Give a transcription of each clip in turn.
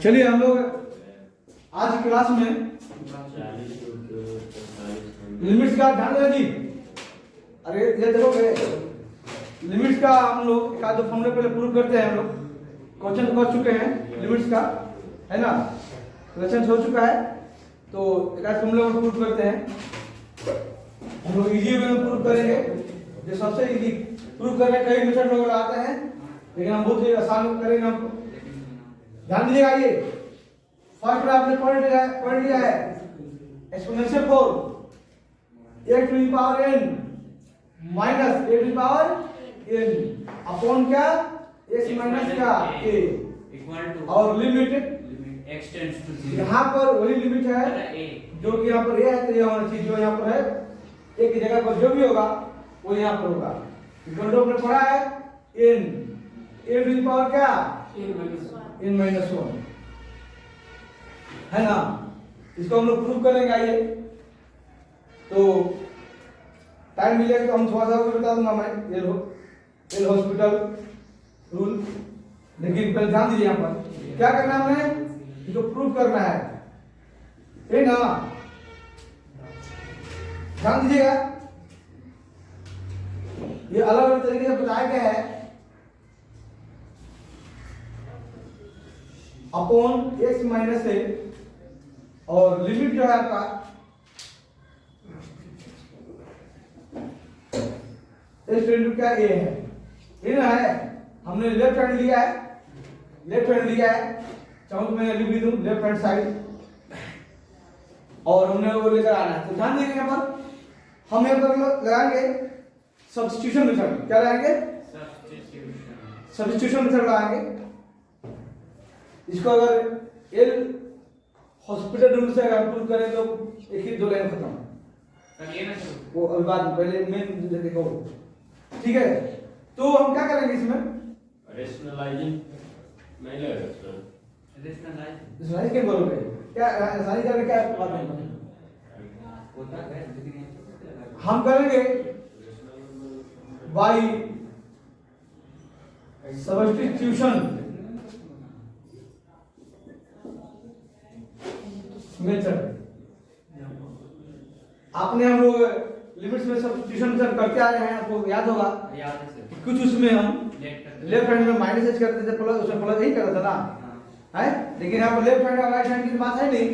चलिए हम लोग आज की क्लास में लिमिट्स का ध्यान देना जी। अरे ये देखोगे लिमिट्स का हम लोग का जो फॉर्मूला पहले प्रूव करते हैं। हम लोग क्वेश्चन कर चुके हैं लिमिट्स का, है ना, क्वेश्चन हो चुका है। तो एक आज फॉर्मूला को प्रूव करते हैं। हम लोग इजी वे में प्रूव करेंगे। जो सबसे इजी प्रूव करने कई मेथड लोग आते हैं, लेकिन हम बहुत ही आसान करेंगे। हम ध्यान दीजिएगा। ये फर्स्ट में आपने पढ़ लिया है exponential form a to the power n minus a to the power n upon क्या x माइनस क्या a इक्वल टू और लिमिट x टेंड्स टू 0। यहाँ पर वही लिमिट है जो कि यहाँ पर a है, तो ये होना चाहिए जो यहाँ पर है a की जगह पर जो भी होगा वो यहाँ पर होगा। इक्वल टू हमने पढ़ा है n a to the power क्या n माइनस 1, है ना। इसको हम लोग प्रूव करेंगे। आइए, तो टाइम मिलेगा तो हम थोड़ा सा बता दूंगा मैं एल हॉस्पिटल रूल। लेकिन पहले ध्यान दीजिए यहाँ पर क्या करना है, हमें इसको प्रूव करना है ना। ध्यान दीजिएगा, ये अलग अलग तरीके से बताया गया है। अपॉन x माइनस ए और लिमिट जो है आपका एल टेंड टू क्या ए है, ये ना है। हमने लेफ्ट हैंड लिया है, चाहूँ तो मैं लिख भी दूं लेफ्ट हैंड साइड, और हमने वो लेकर आना है। तो ध्यान देंगे यहाँ पर हम यहाँ पर लगाएंगे सब्स्टिट्यूशन मेथड। क्या लगाएंगे? सब्स्टिट्यूशन मेथड लगाएंगे। इसको अगर एल हॉस्पिटल रूल से अगर प्रूव करें तो एक ही दो लाइन खत्म। वो अभी बाद में, पहले मेन देखो, ठीक है। तो हम क्या करेंगे इसमें? रेशनलाइजिंग नहीं लगेगा। रेशनलाइज क्या बोलोगे? क्या रेशनलाइज करके क्या बात है? हम करेंगे बाय सब्स्टिट्यूशन मेथड। आपने हम लोग लिमिट्स में सब्स्टिट्यूशन मेथड करते आ रहे हैं, आपको याद होगा। कुछ उसमें हम लेफ्ट हैंड में माइनस एच करते थे, प्लस उसमें प्लस यही करता था ना, है। लेकिन यहाँ पर लेफ्ट हैंड और राइट हैंड की बात है नहीं।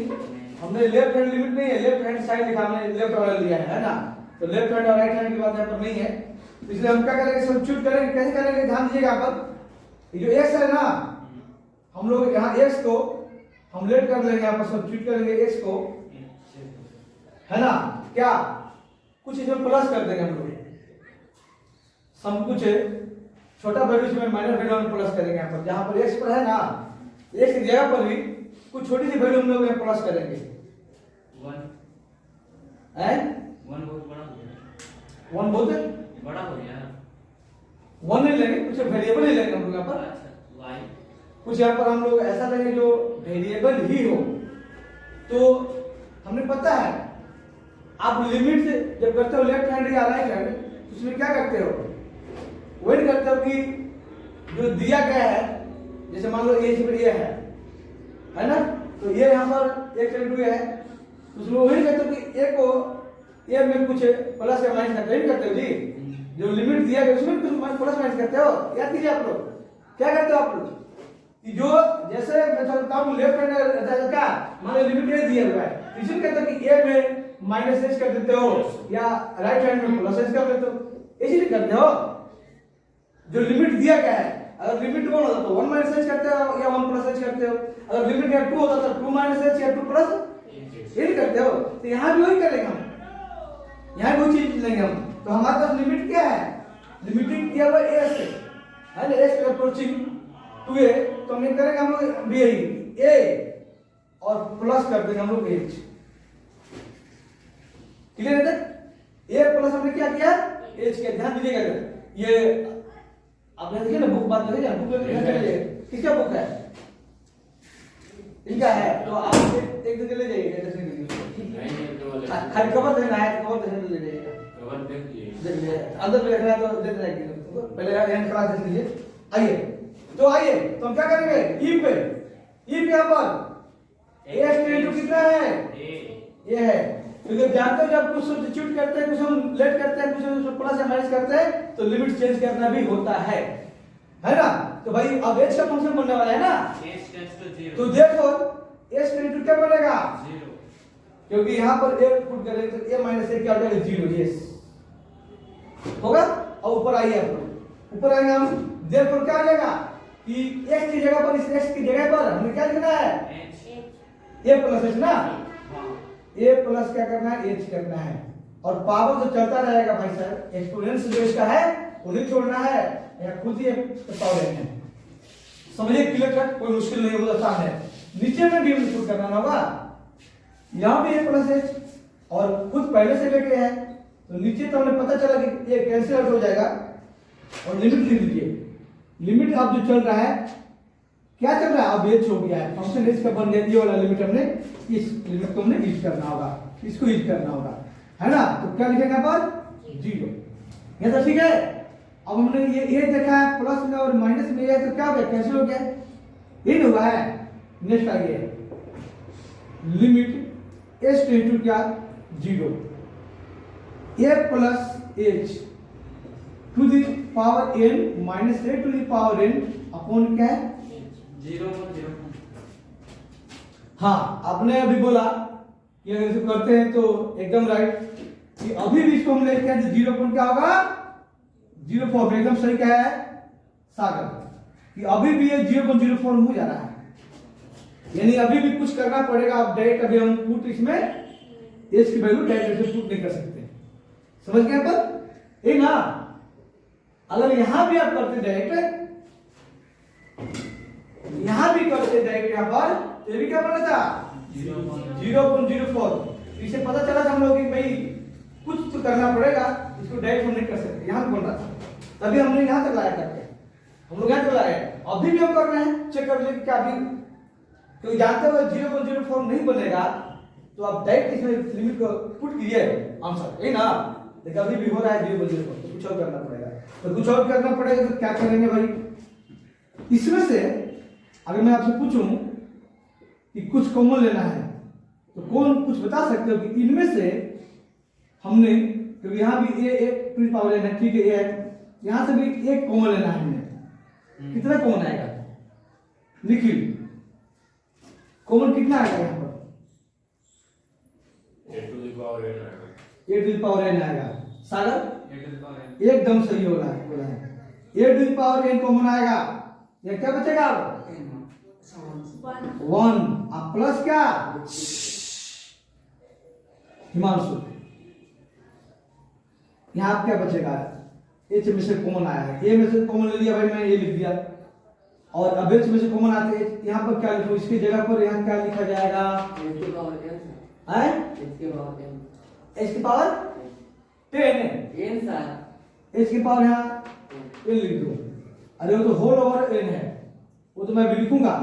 हमने लेफ्ट हैंड लिमिट नहीं है, लेफ्ट हैंड साइड लिखा, हमने लेफ्ट वाला लिया है ना। तो लेफ्ट हैंड और राइट हैंड की बात यहाँ पर नहीं है। इसलिए हम क्या करेंगे, सब्स्टिट्यूट करेंगे। कैसे करेंगे? ध्यान दीजिएगा। यहाँ पर ये जो x है ना, हम लोग यहाँ x को हम लेट कर लेंगे, यहाँ पर सब्स्टिट्यूट करेंगे x को, है ना। क्या कुछ इसमें प्लस कर देंगे हम लोग, सब कुछ छोटा वैल्यू इसमें माइनर वैल्यू में प्लस करेंगे। यहाँ पर जहाँ पर x पर है ना, x की जगह पर भी कुछ छोटी सी वैल्यू हम लोग यहाँ प्लस करेंगे। 1 बहुत बड़ा हो गया। 1 बहुत बड़ा हो गया। 1 नहीं लेंगे, कुछ वेरिएबल ही लेंगे हम लोग यहाँ पर। अच्छा, y कुछ यहाँ पर हम लोग ऐसा लेंगे जो वेरिएबल ही हो। तो हमने पता है आप लिमिट से जब करते हो लेफ्ट हैंड या राइट हैंड, तो उसमें क्या करते हो? वही करते हो कि जो दिया गया है, जैसे मान लो ए से ये है ना, तो ये यहाँ पर एक टू है, तो उसमें वही करते हो कि ए को ए में कुछ प्लस या माइनस करते हो जी। जो लिमिट दिया गया उसमें कुछ प्लस माइनस करते हो। याद कीजिए आप लोग क्या करते हो। आप लोग कि जो जैसे मैं चलता हूँ लेफ्ट हैंड क्या मान लो लिमिट ए दिया हुआ है, इसमें कहते हो कि ए में माइनस एच कर देते हो या राइट हैंड में प्लस एच कर देते हो, इसीलिए करते हो। जो लिमिट दिया गया है, अगर लिमिट 1 होता तो 1 माइनस एच करते हो या 1 प्लस एच करते हो। अगर लिमिट या 2 होता तो 2 माइनस एच या 2 प्लस ये करते हो। तो यहाँ भी वही करेंगे हम, यहाँ भी वही चीज लेंगे हम। तो हमारे पास लिमिट क्या है? लिमिटिंग किया हुआ ए से, है ना, एच अप्रोचिंग टू ए। तो हम करेंगे हम लोग भी यही ए और प्लस कर देंगे हम लोग एच। क्लियर है? ए प्लस हमने क्या किया? एच के। ध्यान दीजिएगा, ये आपने देखिए ना बुक बात देखिए, बुक में लिखा है किसका बुक है? इनका है। तो आप एक जगह ले जाइएगा, जैसे खाली कवर देना है, कवर देने ले जाइएगा। कवर देख लीजिए, अंदर में रखना है तो दे देना। पहले हैंड क्लास देख लीजिए। आइए, तो आइए तो हम क्या करेंगे? इफ यहाँ पर ए एक्सटेंड टू कितना है, ये है। क्योंकि जानते हो जब कुछ सब्स्टिट्यूट करते हैं, कुछ हम लेट करते हैं, कुछ हम प्लस या माइनस करते हैं, तो लिमिट चेंज करना भी होता है ना। तो भाई अब h का फंक्शन बनने वाला है ना, h tends to 0 तो देखो h टेंड टू क्या बनेगा, 0 क्योंकि यहाँ पर a पुट करेंगे तो a माइनस a क्या हो जाएगा, 0। यस होगा। और ऊपर आइए, आप ऊपर आएंगे हम, देखो क्या हो जाएगा कि x की जगह पर, इस x की जगह पर हमें क्या लिखना है, h a प्लस h ना, हाँ a प्लस क्या करना है, h करना है। और पावर तो चलता रहेगा भाई साहब, एक्सपोनेंस जो इसका है वो नहीं छोड़ना है, या खुद ही पावर है। समझिए क्लियर कट, कोई मुश्किल नहीं है, बहुत आसान है। नीचे में भी इंक्लूड करना होगा, यहाँ भी a प्लस h और खुद पहले से लेके है, तो नीचे तो हमें पता चला कि ये कैंसिल आउट हो जाएगा। और लिमिट लिख लीजिए, लिमिट अब जो चल रहा है, क्या चल रहा है, अब h हो गया है, फंक्शन h का बन गया, ये वाला लिमिट हमने, इस लिमिट को हमने यूज करना होगा, इसको यूज करना होगा, है ना। तो क्या लिखेंगे यहाँ पर, 0। ये तो ठीक है। अब हमने ये देखा है प्लस में और माइनस में, है तो क्या हो गया, कैंसिल हो गया, ये हुआ है। नेक्स्ट आइए, लिमिट h टेंड टू क्या, 0, a plus h to the power n minus a to the power n upon क्या है, 0 हाँ आपने अभी बोला कि अगर इसको करते हैं तो एकदम राइट, कि अभी भी इसको हम लेते हैं तो 0 अपॉन क्या होगा, 0 फॉर्म, एकदम सही क्या है सागर, कि अभी भी ये 0.0 फॉर्म हो जा रहा है, यानी अभी भी कुछ करना पड़ेगा। अब डायरेक्ट अभी हम पुट इसमें h की वैल्यू डायरेक्ट से पुट नहीं कर सकते, समझ गए पर ये ना। अगर यहां भी आप करते डायरेक्ट, यहां भी करते डायरेक्ट यहाँ पर, तो ये भी क्या बना था, 0.04। इसे पता चला था हम लोग कि भाई कुछ तो करना पड़ेगा, इसको डायरेक्ट हम नहीं कर सकते, यहाँ पे बन रहा था, तभी हमने यहाँ तक लाया करके, हम लोग यहाँ तक लाए। अभी भी हम कर रहे हैं, चेक कर लेंगे क्या अभी, क्योंकि जानते हुए 0.04 नहीं बनेगा, तो आप डायरेक्ट इसमें लिमिट को पुट कीजिए आंसर, है ना। देखिए अभी भी हो रहा है 0.04, तो कुछ और करना पड़ेगा, तो कुछ और करना पड़ेगा, तो क्या करेंगे भाई, इसमें से अगर मैं आपसे पूछूं कि कुछ कॉमन लेना है, तो कौन कुछ बता सकते हो कि इनमें से हमने, क्योंकि यहाँ भी a to the power n है, ठीक है, a है, यहाँ से भी एक कॉमन लेना है हमने, कितना कॉमन आएगा, निखिल कॉमन कितना आएगा यहाँ पर, a to the power n आएगा, a to the power n आएगा। सागर a to the power n एकदम सही हो रहा है, बोला है a to the power n common आएगा, ये क्या बचेगा अब, 1, अब प्लस क्या, हिमांशु यहाँ क्या बचेगा, h में से कॉमन आया है, a में से कॉमन ले लिया भाई, मैंने a लिख दिया, और अब h में से कॉमन आते हैं, यहाँ पर क्या लिखो, इसकी जगह पर यहाँ क्या लिखा जाएगा, h की पावर 10, h की पावर यहाँ n लिख दो। अरे वो तो होल ओवर n है, वो तो मैं भी लिखूंगा,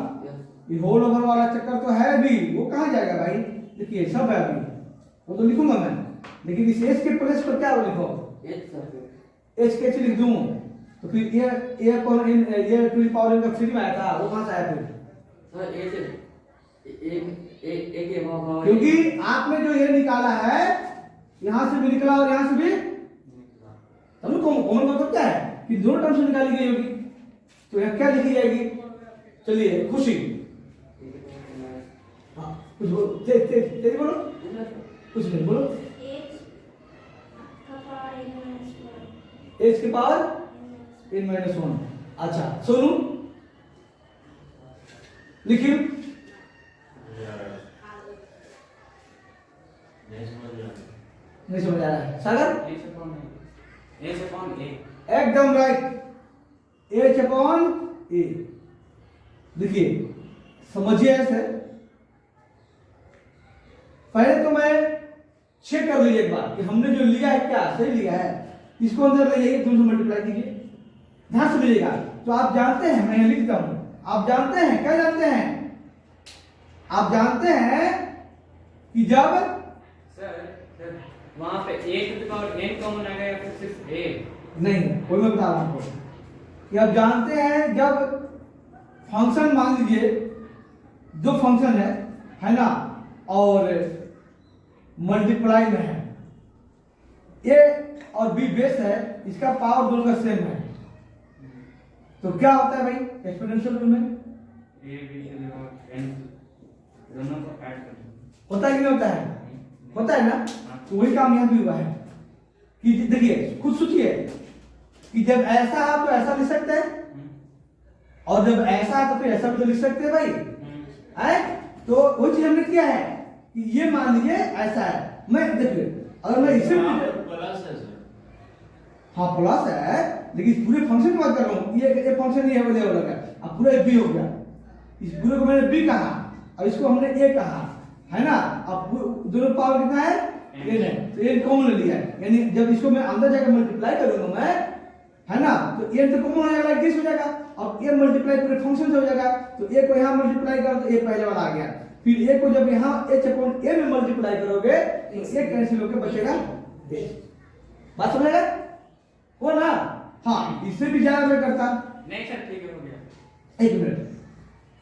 ये होल ओवर वाला चक्कर तो है भी, वो कहाँ जाएगा भाई, देखिए सब है अभी, वो तो लिखूंगा मैं, लेकिन इस h के प्लेस पर क्या लिखो, h के लिख दूं, तो फिर ये पर इन ये टू द पावर n का फ्री में आया था, वो कहां से आया फिर, क्योंकि आपने जो ये निकाला है, यहां से भी निकला और यहां से भी, तब कॉमन मतलब क्या है कि दोनों टर्म से निकाली गई होगी, तो यहां क्या लिखी जाएगी, चलिए खुशी, हाँ कुछ बोलो, तेरी बोलो, कुछ नहीं बोलो, h की पावर n-1। अच्छा सोनू लिखिए, नहीं समझ आ रहा है, सागर h upon a एकदम राइट, h अपॉन a। देखिए समझिए ऐसे, पहले तो मैं चेक कर लीजिए एक बार कि हमने जो लिया है क्या सही लिया है, इसको अंदर ले जाइए, 2 से मल्टीप्लाई कीजिए, ध्यान से लीजिएगा। तो आप जानते हैं, मैं लिखता हूं, आप जानते हैं, क्या जानते हैं, आप जानते हैं कि जब सर वहां पे a to the power n common आएगा या फिर सिर्फ a, नहीं, कोई मैं बता रहा हूं आपको कि आप जानते हैं जब फंक्शन मान लीजिए जो फंक्शन है ना, और मल्टीप्लाई में है, ए और बी बेस है, इसका पावर दोनों का सेम है, तो क्या होता है भाई एक्सपोनेंशियल रूल में? A b to the power n दोनों को ऐड कर दो। होता है कि नहीं होता है? होता है ना। तो वही काम यहाँ भी हुआ है कि देखिए खुद सोचिए कि जब ऐसा है तो ऐसा लिख सकते हैं, और जब ऐसा है तो फिर ऐसा भी तो लिख सकते हैं भाई, है? तो वो चीज हमने किया है कि ये मान लीजिए ऐसा है, मैं देखिए अगर मैं इसे प्लस है सर। हाँ प्लस है, लेकिन पूरे फंक्शन की बात कर रहा हूँ, ये फंक्शन ये है वाला है, अब पूरा बी हो गया, इस पूरे को मैंने बी कहा और इसको हमने ए कहा, है ना। अब दोनों पावर कितना है? n है, तो n कॉमन ले लिया है, यानी जब इसको मैं अंदर जाकर मल्टीप्लाई करूंगा मैं, है ना, तो n तो कॉमन हो जाएगा, किस हो जाएगा, अब a मल्टीप्लाई पूरे फंक्शन से हो जाएगा, तो a को यहाँ मल्टीप्लाई करो तो a पहले वाला आ गया, फिर a को जब यहाँ h अपॉन a में मल्टीप्लाई करोगे तो a कैंसिल होकर बचेगा h। बात समझेगा हो ना? हाँ, इससे भी ज्यादा मैं करता, नहीं सर ठीक है हो गया। एक मिनट,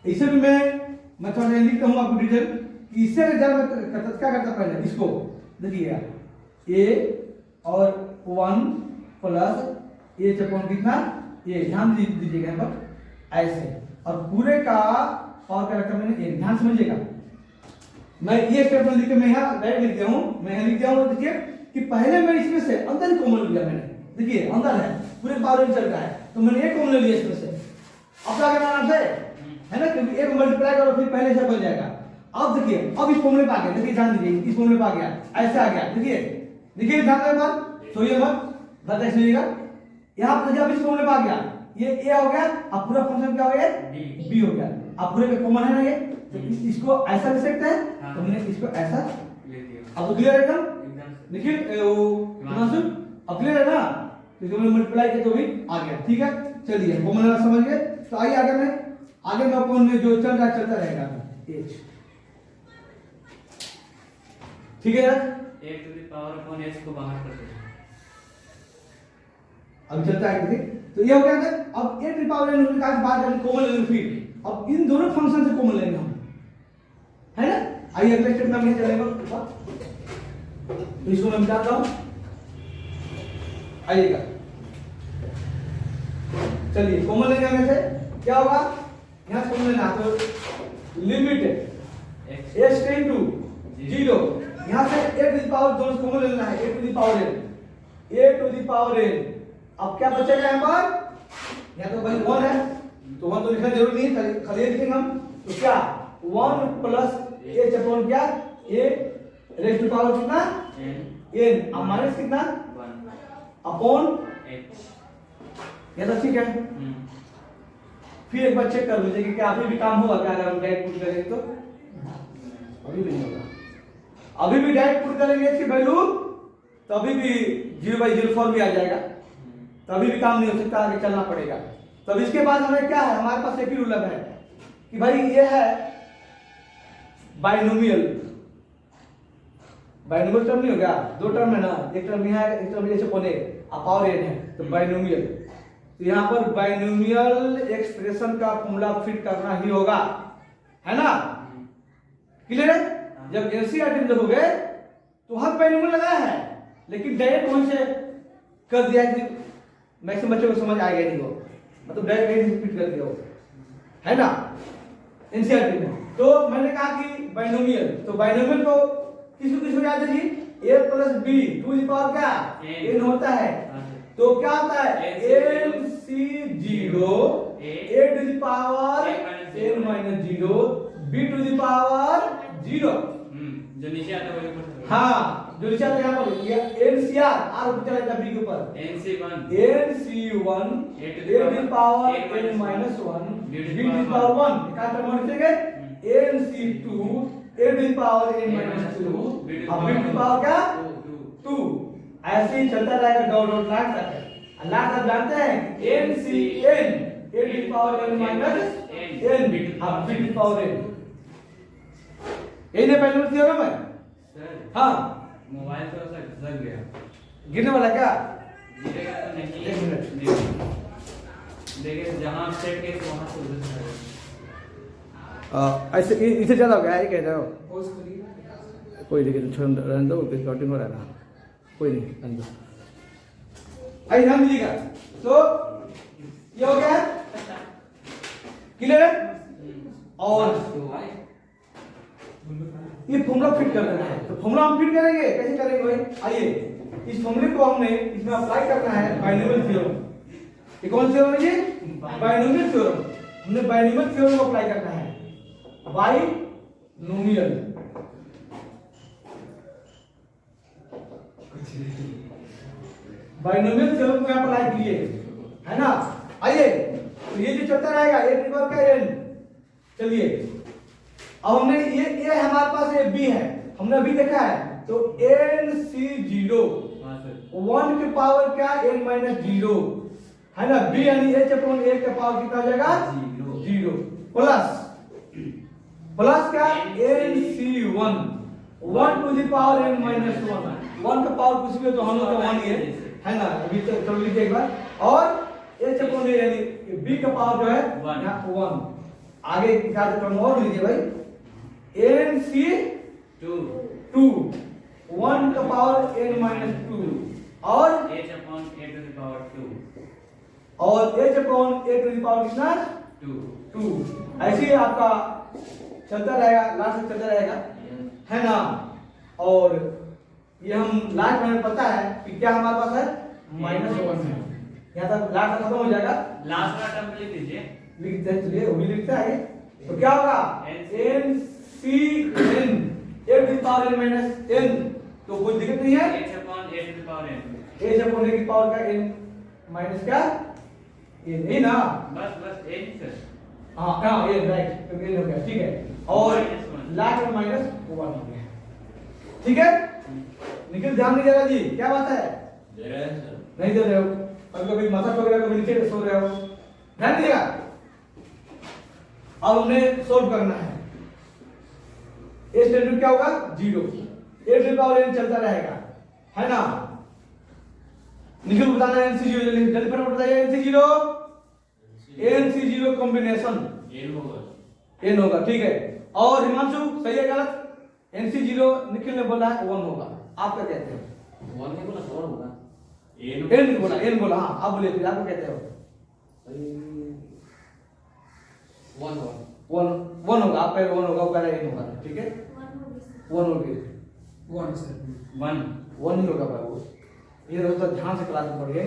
इसे भी मैं थोड़ा लिखता हूँ आपको डिटेल कि इससे ज्यादा मैं करता, क्या करता पहले इसको देखिएगा, a और 1 प्लस h अपॉन कितना, ये ध्यान दीजिएगा यहाँ पर ऐसे, और पूरे का पावर का रखा मैंने एक, ध्यान समझिएगा। मैं ये स्टेटमेंट लिख के मैं यहाँ डायरेक्ट लिख दिया हूँ, मैं यहाँ लिख दिया हूँ, देखिए कि पहले मैं इसमें से अंदर ही कॉमन लिया मैंने, देखिए अंदर है, पूरे पावर में चल रहा है, तो मैंने एक कॉमन लिया इसमें से। अब क्या करना है, है ना, क्योंकि एक मल्टीप्लाई करो फिर पहले से बन जाएगा। अब देखिए अब इस फॉर्मूले पे आ गया, देखिए ध्यान दीजिए इस फॉर्मूले पे आ गया, ऐसे आ गया, देखिए देखिए ध्यान दें बात, सोइए मत, बात ऐसे होइएगा। यहाँ पर जब इस फॉर्मूले पे आ गया, ये a हो गया, अब पूरा फंक्शन क्या हो गया, b हो गया, अब पूरे का कॉमन है ना ये, तो इसको ऐसा लिख सकते हैं, तो हमने इसको ऐसा ले दिया। अब तो क्लियर है एकदम, एकदम देखिए अब क्लियर है ना, तो इसको हमने मल्टीप्लाई किया तो भी आ गया, ठीक है। चलिए फॉर्मूला समझ गए, तो आइए आगे में अपन में जो चल रहा है चलता रहेगा h, ठीक है यार। a to the power upon h को बाहर कर दो। अब चलता है देखिए, तो ये हो गया था। अब a to the power n का बात करके कॉमन लेंगे, फिर अब इन दोनों फंक्शन से कॉमन लेंगे हम, है ना। आइए अगले स्टेप में हम ये चलेगा, तो इसको मैं मिटाता हूं, आइएगा चलिए कॉमन लेंगे हमें से, क्या होगा यहाँ से कॉमन लेना, तो लिमिट h टेंड टू 0, यहाँ से a टू द पावर दोनों कॉमन लेना है, a to the power n, अब क्या बचेगा यहाँ पर, यहाँ तो भाई 1 है, तो 1 तो लिखना जरूरी नहीं है, खाली लिखेंगे हम, तो क्या 1 प्लस h अपॉन क्या a रेज़ टू पावर कितना n, अब माइनस कितना 1 अपॉन h। ये तो ठीक है। फिर एक बार चेक कर लीजिए कि क्या अभी भी काम होगा क्या, अगर हम डायरेक्ट पुट करेंगे तो अभी भी नहीं होगा, अभी भी डायरेक्ट पुट करेंगे इसकी वैल्यू तो अभी भी 0/04 भी आ जाएगा, तभी भी काम नहीं हो सकता, आगे चलना पड़ेगा। तो अब इसके बाद हमें क्या है, हमारे पास एक ही रूल है कि भाई ये है बाइनोमियल, बाइनोमियल टर्म नहीं हो गया, दो टर्म है ना, एक टर्म यहाँ है, एक टर्म ये से पावर n है, तो बाइनोमियल, तो यहाँ पर बाइनोमियल एक्सप्रेशन का फॉर्मूला फिट करना ही होगा, है ना, क्लियर है। जब एनसीईआरटी में देखोगे तो हर बाइनोमियल लगाया है, लेकिन डायरेक्ट वहीं से कर दिया कि मैक्सिमम बच्चों को समझ आएगा नहीं, वो मतलब डायरेक्ट फिट कर दिया वो, है ना एनसीईआरटी में। तो मैंने कहा कि बाइनोमियल, तो बाइनोमियल को किसको याद है जी, a plus b to the power क्या n होता है, तो क्या होता है NC0 a to the power n minus 0 b to the power 0, जो नीचे आता है वही ऊपर, हाँ जो नीचे आता है यहाँ पर ये NCR r ऊपर चला जाता है b के ऊपर, NC1 a to the power n minus 1 b to the power 1, का टर्म लिखेंगे NC2 a to the power n minus 2 अब b टू द पावर क्या 2, ऐसे ही चलता रहेगा डॉट डॉट लास्ट तक। अल्लाह सब जानते हैं NCN a to the power n minus n अब b to the power n, ये पहले थ्योरम है सर। हाँ मोबाइल थोड़ा सा लग गया, गिरने वाला क्या, गिरेगा तो नहीं, एक मिनट देखिए जहां सेट किए तो वहां से उधर से ऐसे इसे ज़्यादा हो गया ये कह रहे हो पॉज करिए। कोई नहीं छोड़ रहने दो रिकॉर्डिंग हो रहा है ना कोई नहीं रहने दो आइए ध्यान दीजिएगा तो ये हो गया क्लियर है और ये फॉर्मूला फिट कर देना है तो फॉर्मूला हम फिट करेंगे कैसे करेंगे भाई आइए इस फॉर्मूले को हमने इसमें अप्लाई करना है बाइनोमियल थ्योरम ये कौन सा थ्योरम है ये बाइनोमियल थ्योरम हमने बाइनोमियल थ्योरम को अप्लाई करना है बाइनोमियल बाइनोमियल थ्योरम को यहां अप्लाई किए है ना आइए तो ये जो चलता रहेगा ए ट्रिपल का एन चलिए अब हमने ये हमारे पास ये बी है हमने अभी देखा है तो एन सी जीरो 1 के पावर क्या एन माइनस जीरो है ना बी यानी एच अपॉन ए का पावर कितना हो जाएगा जीरो प्लस क्या N C 1 to the power N minus 1 का पावर कुछ भी हो तो हम लोग का 1 ही है ना अभी तो कर लीजिए एक बार और एच अपॉन ए यानी बी का पावर जो है यहाँ 1 आगे क्या टर्म और लीजिए भाई एन सी 2 1 का पावर n माइनस 2 और h upon a to the power 2 और h upon a to the power कितना 2 ऐसे ही आपका चलता रहेगा लास्ट तक चलता रहेगा है ना और ये हम लास्ट में पता है कि क्या हमारे पास है -1 है यहाँ तक लास्ट खत्म हो जाएगा लास्ट वाला टर्म लिख दीजिए लिख दे चलिए वो भी लिखता है तो क्या होगा n c n a to the power n minus n तो कोई दिक्कत नहीं है h upon a to the power n h upon a की पावर का n माइनस क्या ये नहीं ना बस n सर हाँ ये राइट तो ये हो गया ठीक है और लास्ट में माइनस 1 हो गया ठीक है निखिल ध्यान दीजिएगा जी क्या बात है दे रहे हैं सर नहीं दे रहे हो और कभी माथा ठोक रहे हो कभी नीचे सो रहे हो ध्यान दीजिएगा अब हमने सोल्व करना है ए स्टैंडर्ड क्या होगा 0 ए टू द पावर n चलता रहेगा है ना निखिल को बताना है nc0 जल्दी जल्दी फटाफट बताइए nc0 कॉम्बिनेशन n होगा ठीक है और हिमांशु सही है गलत nc0 निखिल ने बोला है 1 होगा आप क्या कहते हो 1 नहीं बोला 4 होगा n बोला हाँ आप बोलिए फिर आप क्या कहते हो 1 होगा आप कह 1 होगा वो कह रहे n होगा ठीक है 1 होगी 1 सर 1 ही होगा भाई वो ये तो ध्यान से क्लास में पढ़िए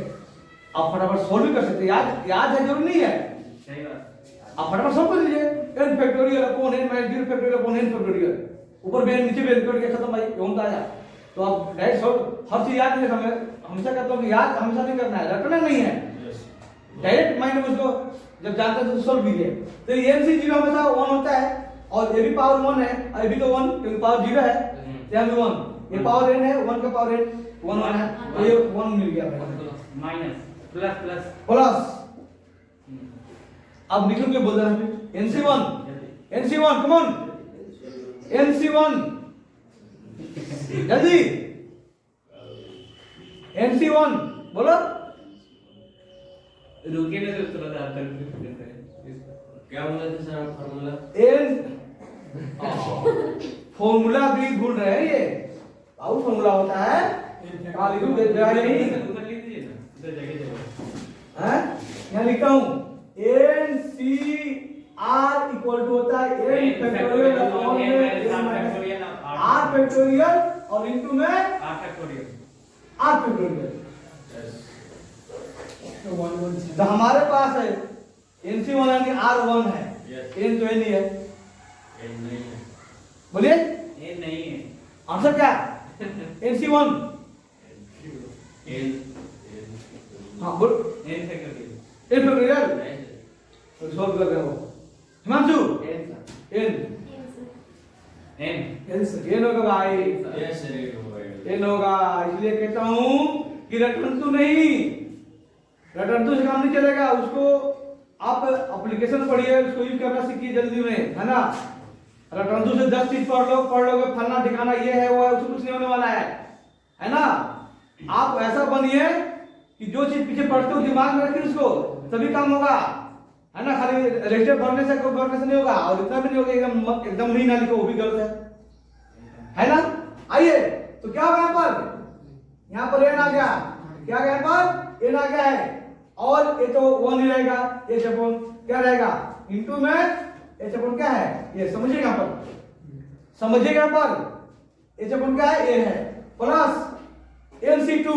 आप फटाफट सोल्व भी कर सकते हैं याद है जरूरी नहीं है सही बात आप फटाफट सोल्व कर लीजिए n factorial upon n minus 0 factorial upon n factorial ऊपर भी n नीचे भी n करके खत्म भाई ये होता आया तो आप डायरेक्ट सोल्व हर चीज याद नहीं हमें हमेशा कहता हूं कि याद हमेशा नहीं करना है रटना नहीं है डायरेक्ट माइंड में उसको जब जानते हैं तो सोल्व कीजिए तो ये nc0 हमेशा 1 होता है और ये भी पावर 1 है और ये भी तो 1 क्योंकि पावर 0 है यहाँ भी 1 ये पावर n है 1 का पावर n 1 है तो ये 1 मिल गया भाई माइनस प्लस प्लस प्लस अब निकल के बोल देना फिर nc1 कम ऑन nc1 जल्दी nc1 बोलो रुकिए ना तो थोड़ा सा आकर क्या बोला था सर फार्मूला n फॉर्मूला भी भूल रहे हैं ये आउट फॉर्मूला होता है कहां लिखूं नहीं ऊपर लिख दीजिए ना उधर जगह जगह हैं यहां लिखता हूं n c r equal to होता है n फैक्टोरियल अपॉन में r फैक्टोरियल और इनटू में r फैक्टोरियल r फैक्टोरियल तो 1 तो हमारे पास है nc1 यानी r1 है Yes. n तो n ही है n नहीं है बोलिए ये नहीं है आंसर क्या nc1 n हां बोल n फैक्टोरियल n फैक्टोरियल नहीं तो सॉल्व कर रहे हो हिमांशु n n होगा भाई यस सर ये होगा n होगा इसलिए कहता हूं कि रिटर्न टू नहीं रिटर्न टू से काम नहीं चलेगा उसको आप एप्लीकेशन पढ़िए उसको यूज करना सीखिए जल्दी में है ना रिटर्न टू से 10 चीज पढ़ लोगे फलना ठिकाना ये है वो है उसको कुछ नहीं होने वाला है ना आप ऐसा बनिए कि जो चीज पीछे पढ़ते हो दिमाग में रखिए उसको तभी काम होगा है ना, खाली रजिस्टर भरने से कोई भरने से नहीं होगा, और इतना भी नहीं होगा एकदम नहीं ना लिखो, वो भी गलत है ना। आइए तो क्या होगा यहाँ पर एन आ गया, क्या गया यहाँ पर एन आ गया है, और ये तो 1 ही रहेगा, एच अपॉन क्या रहेगा इनटू में एच अपॉन क्या है, ये समझिएगा यहाँ पर, समझिएगा यहाँ पर एच अपॉन क्या है, ए है, प्लस NC2।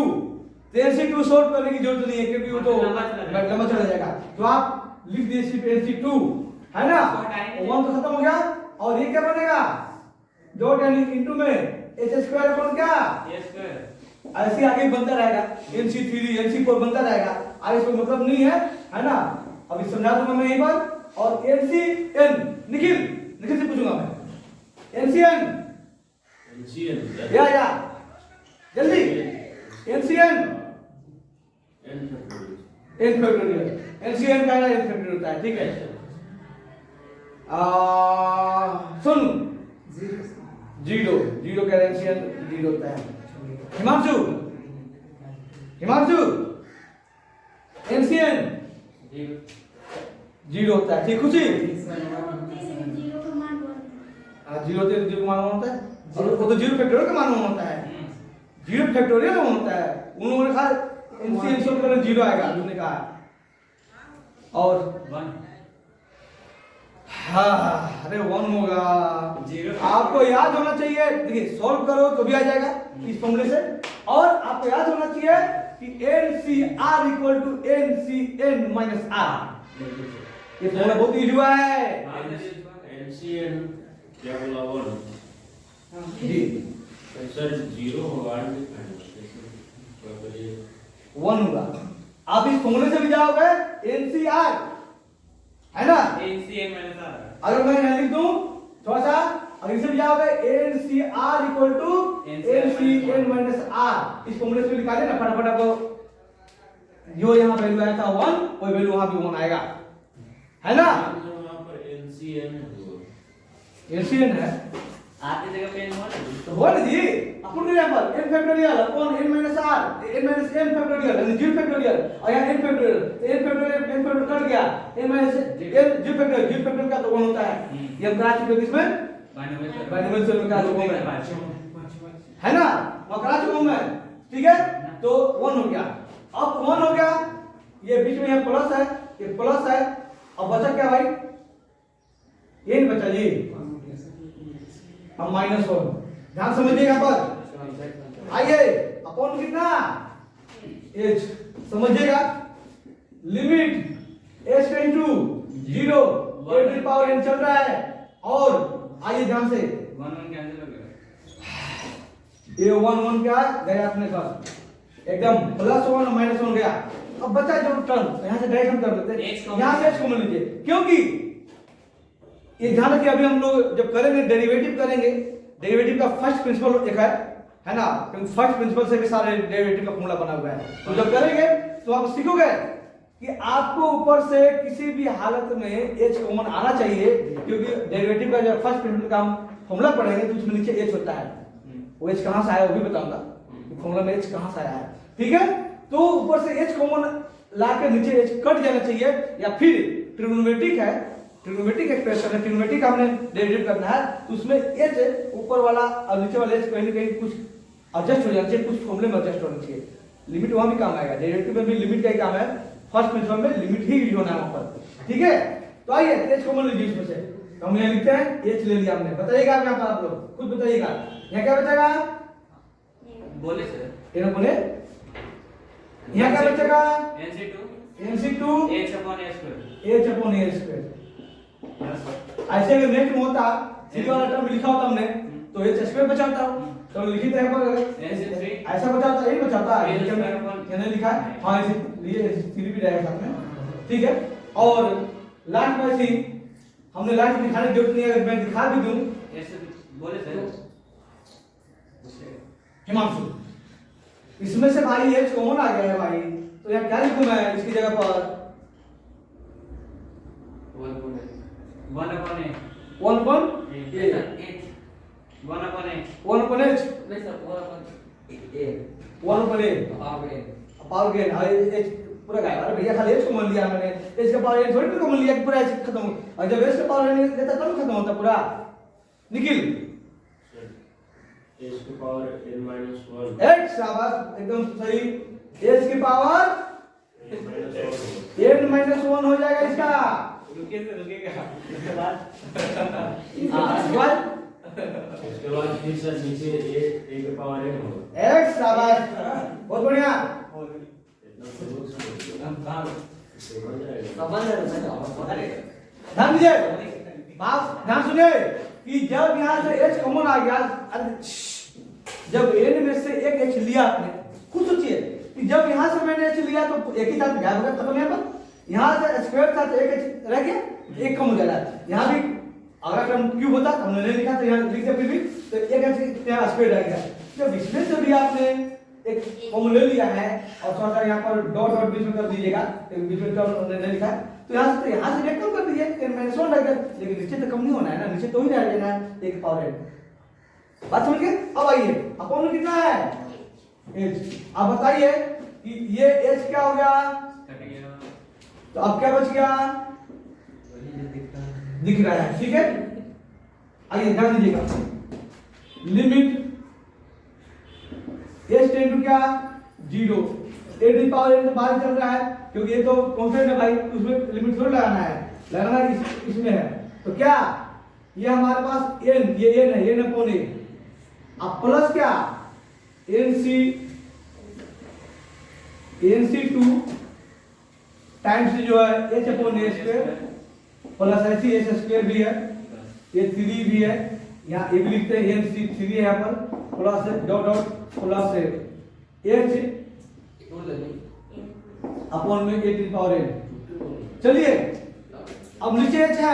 तो NC2 सॉल्व करने की जरूरत नहीं है क्योंकि वो तो लंबा चला जाएगा, तो आप लिख दीजिए सिर्फ NC2, है ना, 1 तो खत्म हो गया, और ये क्या बनेगा डॉट यानी इनटू में एच स्क्वायर अपॉन क्या ए स्क्वायर, ऐसे आगे बनता रहेगा, NC3 NC4 बनता रहेगा, आगे इसको मतलब नहीं है ना। अभी समझा दूंगा मैं यहीं पर, और NCN निखिल से पूछूंगा मैं, NCN या जल्दी NCN n फैक्टोरियल, NCN का n फैक्टोरियल होता है, ठीक है। सुन जीरो का NCN 0 होता है। हिमांशु NCN 0 होता है, ठीक खुशी, 0 का मान 1 होता है, और वो तो 0 फैक्टोरियल का मान 1 होता है, 0 फैक्टोरियल का होता है, उन्होंने कहा NCN सॉल्व करना 0 आएगा, उन्होंने कहा, और 1 हाँ, अरे 1 होगा, 0 आपको याद होना चाहिए, देखिए सॉल्व करो तो भी आ जाएगा इस फॉर्मूले से, और आपको याद होना चाहिए कि NCR equal to NCN minus R, ये फॉर्मूला बहुत इजी हुआ है NCN क्या बोला 1 जी, सर 0 होगा 1 होगा। आप इस फॉर्मूले से भी जाओगे NCR, है ना, NCN माइनस R, अगर मैं यहाँ लिख दूं थोड़ा सा, अगर इसे भी जाओगे NCR equal to NCN minus R, इस फॉर्मूले से निकालिए ना फटाफट, आपको जो यहाँ वैल्यू आया था 1, वही वैल्यू वहां भी 1 आएगा, है ना। यहाँ पर NCN है, R की जगह पे n1 तो बोल जी अपन ने यहाँ पर n factorial upon n minus r, n minus n factorial यानी 0 फैक्टोरियल, और यहाँ n factorial, n factorial cut गया, n माइनस n 0 फैक्टोरियल का तो 1 होता है, ये हम करा चुके इसमें बाइनोमियल से करा चुका हूं, है ना, मैं करा चुका हूं मैं, ठीक है, तो 1 हो गया, अब 1 हो गया, ये बीच में यहाँ प्लस है, ये प्लस है, अब बचा क्या भाई, ये बचा जी, अब -1, ध्यान समझिएगा पर, आइए अपॉन कितना h, समझिएगा limit h tends to 0 a to power n चल रहा है, और आइए ध्यान से 1 कैंसिल हो गया, ये 1 क्या गया अपने साथ, एकदम +1 -1 गया, अब बचा जो टर्म, यहाँ से डायरेक्ट हम कर लेते हैं, यहाँ से h कॉमन लीजिए, क्योंकि ये ध्यान रखिए अभी हम लोग जब करेंगे डेरिवेटिव करेंगे, डेरिवेटिव का फर्स्ट प्रिंसिपल एक है ना, क्योंकि फर्स्ट प्रिंसिपल से भी सारे डेरिवेटिव का फॉर्मूला बना हुआ है, तो जब करेंगे तो आप सीखोगे कि आपको ऊपर से किसी भी हालत में h कॉमन आना चाहिए, क्योंकि डेरिवेटिव का जब फर्स्ट प्रिंसिपल का हम फॉर्मूला पढ़ेंगे तो उसमें नीचे h होता है, वो h कहां से आया वो भी बताऊंगा, फॉर्मूला में h कहां से आया है, ठीक है। तो ऊपर से h कॉमन ला के नीचे h कट जाना चाहिए, या फिर ट्रिग्नोमेट्रिक है, ट्रिग्नोमेट्रिक एक्सप्रेशन है, ट्रिग्नोमेट्रिक हमने डेरिवेटिव करना है, तो उसमें h ऊपर वाला और नीचे वाला h कहीं ना कहीं कुछ एडजस्ट हो जाना चाहिए, कुछ फॉर्मूले में एडजस्ट होना चाहिए, लिमिट वहां भी काम आएगा, डेरिवेटिव में भी लिमिट का काम है, फर्स्ट प्रिंसिपल में लिमिट ही यूज होना है वहां पर, ठीक है। तो आइए h कॉमन लीजिए इसमें से, तो हम यहाँ लिखते हैं h ले लिया हमने, बताइएगा क्या पर आप लोग खुद बताइएगा, यहाँ क्या बचेगा, बोले सर, ये ना बोले, यहाँ क्या बचेगा NC2 h upon a square, ऐसे अगर नेट में होता सीधी वाला टर्म लिखा होता हमने तो h स्क्वायर बचाता, तो लिखित है पर ऐसा बचाता, यही बचाता है, मैंने लिखा है, हाँ इसलिए 3 भी रहेगा साथ में, ठीक है। और लास्ट में ऐसे हमने लास्ट दिखाने की जरूरत नहीं है, अगर मैं दिखा भी दूं बोले सर, हिमांशु इसमें से भाई h कॉमन आ गया है भाई, तो यहाँ क्या लिखूं मैं इसकी जगह पर 1 upon a, 1 upon h, 1 upon a, 1 upon h, नहीं sir 1 upon a 1 upon a power power gain, h पूरा गायब। अरे भैया खाली एच कॉमन लिया मैंने, एच का पावर एन थोड़ी कॉमन लिया कि पूरा एच खत्म हो, और जब एच का पावर एन लेता तब खत्म होता पूरा। निखिल एच की पावर n minus 1 एच, शाबाश एकदम सही। एच की power n minus 1 n minus 1 हो जाएगा इसका। रुकेगा उसके बाद इसके बाद उसके बाद फिर सर नीचे a की पावर n होगा। एक्स, शाबाश बहुत बढ़िया। इतना तो हो सकता है, इससे बन जाएगा। ध्यान दीजिए, बात ध्यान सुनिए कि जब यहाँ से एच कॉमन आ गया, जब एन में से एक एच लिया आपने, खुद सोचिए कि जब यहाँ से मैंने एच लिया तो एक ही साथ गायब हो गया, खत्म। यहाँ पर यहाँ से स्क्वायर था तो एक एच रह गया, एक कम हो जाएगा। यहाँ भी अगर टर्म क्यूब होता तो हमने नहीं लिखा, तो यहाँ लिख दिया फिर भी, तो एक एच यहाँ स्क्वायर रह गया। जब इसमें से भी आपने एक कॉमन ले लिया है और थोड़ा सा यहाँ पर डॉट डॉट बीच में कर दीजिएगा, बीच में टर्म हमने नहीं लिखा है, तो यहाँ से कम कर दीजिए, n माइनस 1 रह गया। लेकिन नीचे तो कम नहीं होना है ना, नीचे तो ही रह जाना है एक पावर n। बात समझ गए? अब आइए, अपॉन में कितना है h। अब बताइए कि ये h क्या हो गया, कट गया। तो अब क्या बच गया, दिख रहा है, ठीक है। आइए ध्यान दीजिएगा, लिमिट h टेंड टू क्या 0, a टू पावर n तो बाहर चल रहा है क्योंकि ये तो कांस्टेंट है भाई, उसमें लिमिट थोड़ी लगाना है, लगाना इसमें है। तो क्या ये हमारे पास n, ये n है, n अपॉन a, अब प्लस क्या nc2 टाइम्स जो है h upon a square, plus ऐसी h स्क्वायर भी है, ये 3 भी है, यहाँ ये भी लिखते हैं nc3 है यहाँ पर, plus dot dot plus h upon में a to the power n। चलिए अब नीचे h है,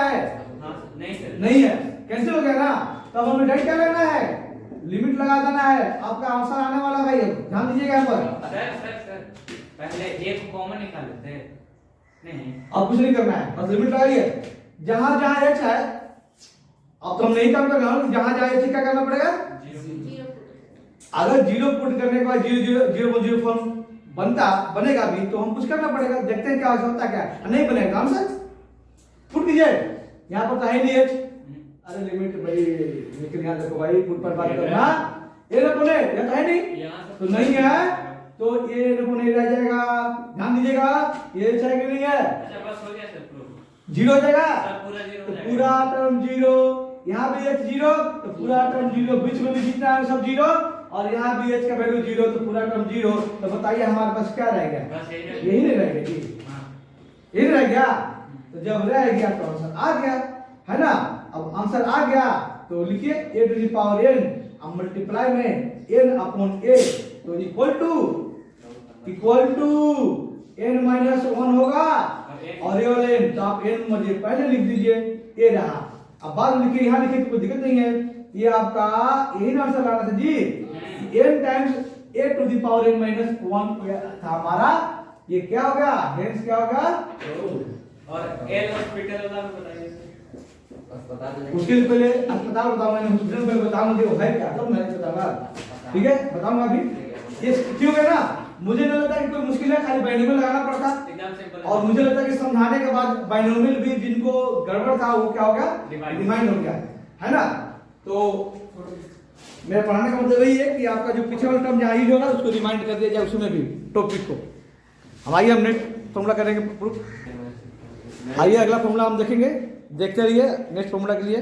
हाँ नहीं सर, नहीं है, कैंसिल हो गया ना, तब हमें डायरेक्ट क्या लेना है, लिमिट लगा देना है। आपका आंसर आने वाला भाई, ध्यान दीजिएगा यहाँ पर। सर पहले एक कॉमन निकाल लेते हैं। नहीं अब कुछ नहीं करना है, बस लिमिट लगाइए। जहां जहां h है, अब तो हम नहीं काम कर रहे हैं, जहां जहां h क्या करना पड़ेगा, अगर 0 पुट करने के बाद 0 फॉर्म बनेगा भी तो हम कुछ करना पड़ेगा, देखते हैं क्या होता क्या है। नहीं बनेगा आंसर पुट कीजिए, यहाँ पर तो है नहीं h। अरे लिमिट भाई निकल, यहाँ देखो भाई, पुट पर बात करना, ये ना बोले ये तो है नहीं, तो नहीं है तो ये ना नहीं रह जाएगा। ध्यान दीजिएगा, ये h है कि नहीं है, अच्छा बस हो गया सर, प्रूफ 0 हो जाएगा, सर पूरा 0 हो तो जाएगा। पूरा टर्म 0, यहाँ भी h 0 तो पूरा टर्म 0, बीच में भी जितना है सब 0, और यहाँ भी h का वैल्यू 0 तो पूरा टर्म 0। तो बताइए हमारे पास क्या रह गया, बस यही नहीं रह गया जी, हाँ यही रह गया। तो जब रह गया तो आंसर आ गया, है ना। अब आंसर आ गया तो लिखिए a to the power n, अब मल्टीप्लाई में n अपॉन a, तो इक्वल टू n माइनस 1 होगा, और ये वाला n, तो आप n मुझे पहले लिख दीजिए, a रहा। अब बाद में लिखिए, यहाँ लिखिए तो कोई दिक्कत नहीं है, ये आपका यही आंसर लाना था जी, n times a to the power n minus 1 था हमारा, ये क्या हो गया, हेंस क्या होगा, और एल हॉस्पिटल वाला भी बताइए सर। उसके पहले अस्पताल बताऊंगा, मैंने हॉस्पिटल में बताऊंगा वो है क्या, तब मैं बताऊंगा, ठीक है बताऊंगा अभी। ये क्यों है ना, मुझे नहीं लगता कि कोई मुश्किल है, खाली बाइनोमियल लगाना पड़ता, एकदम सिंपल। और मुझे लगता है कि समझाने के बाद बाइनोमियल भी जिनको गड़बड़ था वो क्या हो गया, रिमाइंड हो गया, है ना। तो मेरा पढ़ाने का मतलब यही है कि आपका जो पीछे वाला टर्म जहाँ यूज होगा उसको रिमाइंड कर दिया जाए उसमें भी टॉपिक को। हम आइए हम नेक्स्ट फॉर्मूला करेंगे प्रूफ। आइए अगला फॉर्मूला हम देखेंगे, देखते रहिए नेक्स्ट फॉर्मूला के लिए।